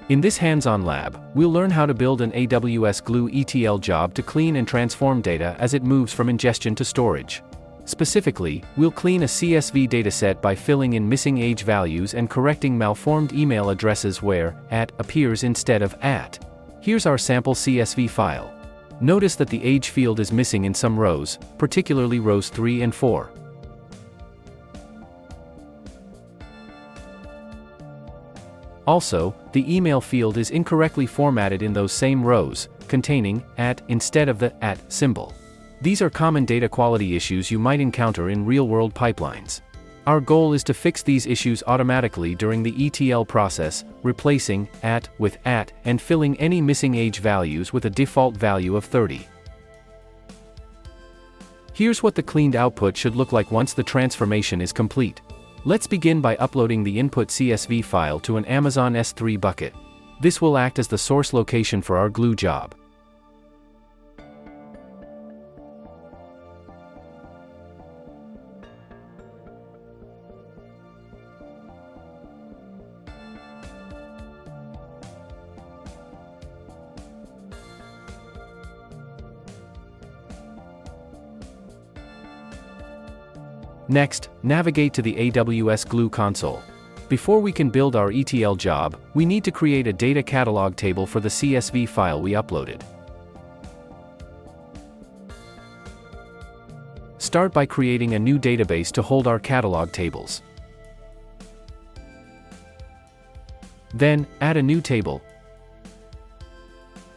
In this hands-on lab, we'll learn how to build an AWS Glue ETL job to clean and transform data as it moves from ingestion to storage. Specifically, we'll clean a CSV dataset by filling in missing age values and correcting malformed email addresses where @ appears instead of @. Here's our sample CSV file. Notice that the age field is missing in some rows, particularly rows 3 and 4. Also, the email field is incorrectly formatted in those same rows, containing @ instead of the @ symbol. These are common data quality issues you might encounter in real-world pipelines. Our goal is to fix these issues automatically during the ETL process, replacing @ with @ and filling any missing age values with a default value of 30. Here's what the cleaned output should look like once the transformation is complete. Let's begin by uploading the input CSV file to an Amazon S3 bucket. This will act as the source location for our Glue job. Next, navigate to the AWS Glue console. Before we can build our ETL job, we need to create a data catalog table for the CSV file we uploaded. Start by creating a new database to hold our catalog tables. Then, add a new table.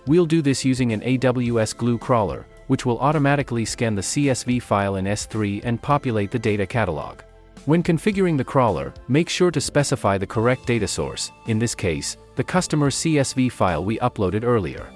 We'll do this using an AWS Glue crawler, which will automatically scan the CSV file in S3 and populate the data catalog. When configuring the crawler, make sure to specify the correct data source, in this case, the customer CSV file we uploaded earlier.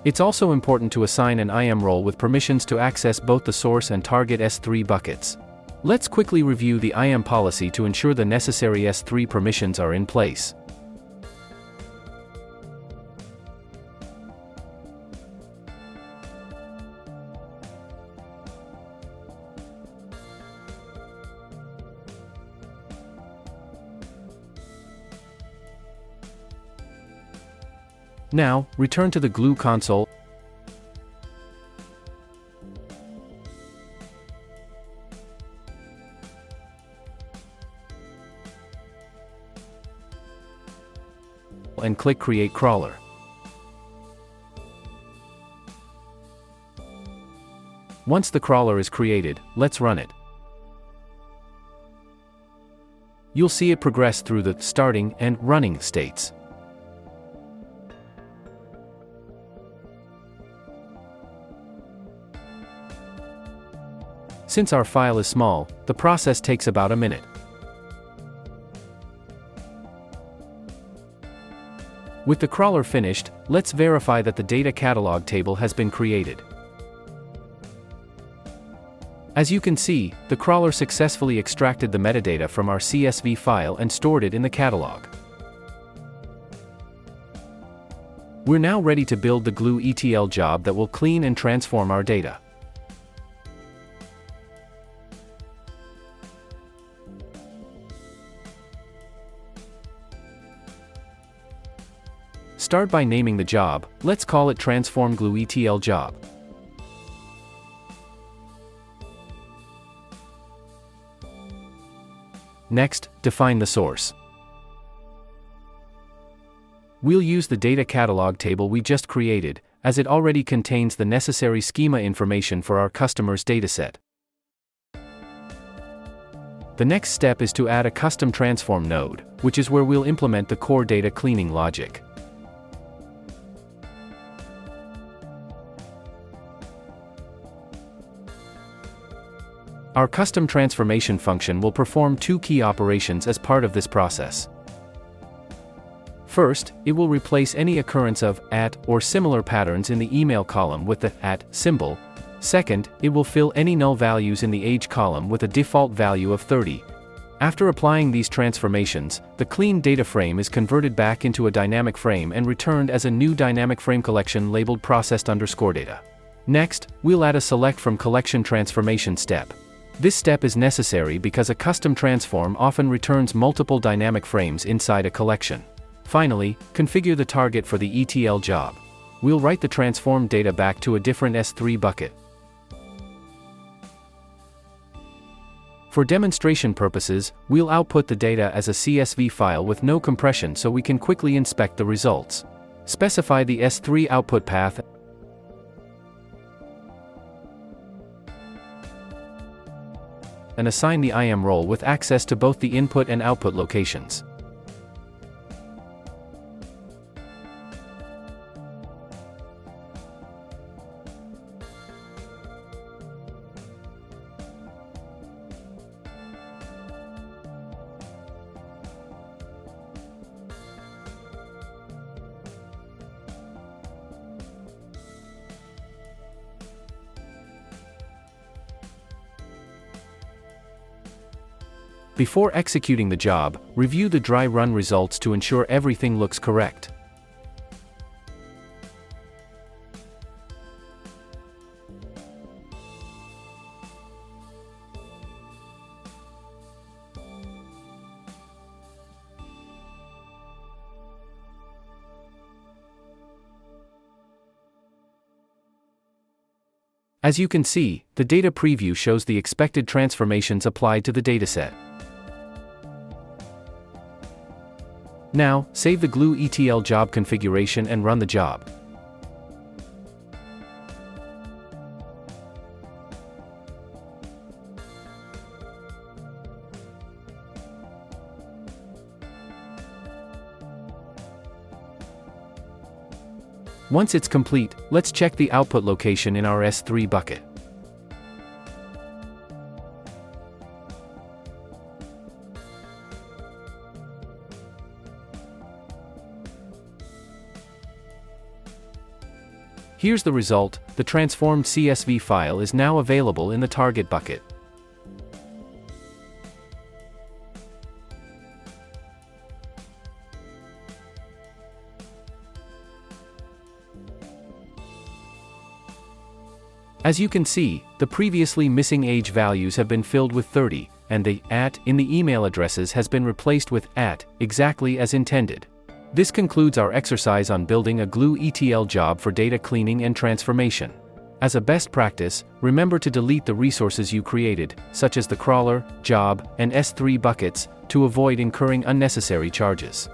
It's also important to assign an IAM role with permissions to access both the source and target S3 buckets. Let's quickly review the IAM policy to ensure the necessary S3 permissions are in place. Now, return to the Glue console and click Create Crawler. Once the crawler is created, let's run it. You'll see it progress through the starting and running states. Since our file is small, the process takes about a minute. With the crawler finished, let's verify that the data catalog table has been created. As you can see, the crawler successfully extracted the metadata from our CSV file and stored it in the catalog. We're now ready to build the Glue ETL job that will clean and transform our data. Start by naming the job. Let's call it Transform Glue ETL Job. Next, define the source. We'll use the data catalog table we just created, as it already contains the necessary schema information for our customer's dataset. The next step is to add a custom transform node, which is where we'll implement the core data cleaning logic. Our custom transformation function will perform two key operations as part of this process. First, it will replace any occurrence of @ or similar patterns in the email column with the @ symbol. Second, it will fill any null values in the age column with a default value of 30. After applying these transformations, the clean data frame is converted back into a dynamic frame and returned as a new dynamic frame collection labeled processed_data. Next, we'll add a select from collection transformation step. This step is necessary because a custom transform often returns multiple dynamic frames inside a collection. Finally, configure the target for the ETL job. We'll write the transformed data back to a different S3 bucket. For demonstration purposes, we'll output the data as a CSV file with no compression so we can quickly inspect the results. Specify the S3 output path and assign the IAM role with access to both the input and output locations. Before executing the job, review the dry run results to ensure everything looks correct. As you can see, the data preview shows the expected transformations applied to the dataset. Now, save the Glue ETL job configuration and run the job. Once it's complete, let's check the output location in our S3 bucket. Here's the result. The transformed CSV file is now available in the target bucket. As you can see, the previously missing age values have been filled with 30, and the @ in the email addresses has been replaced with @ exactly as intended. This concludes our exercise on building a Glue ETL job for data cleaning and transformation. As a best practice, remember to delete the resources you created, such as the crawler, job, and S3 buckets, to avoid incurring unnecessary charges.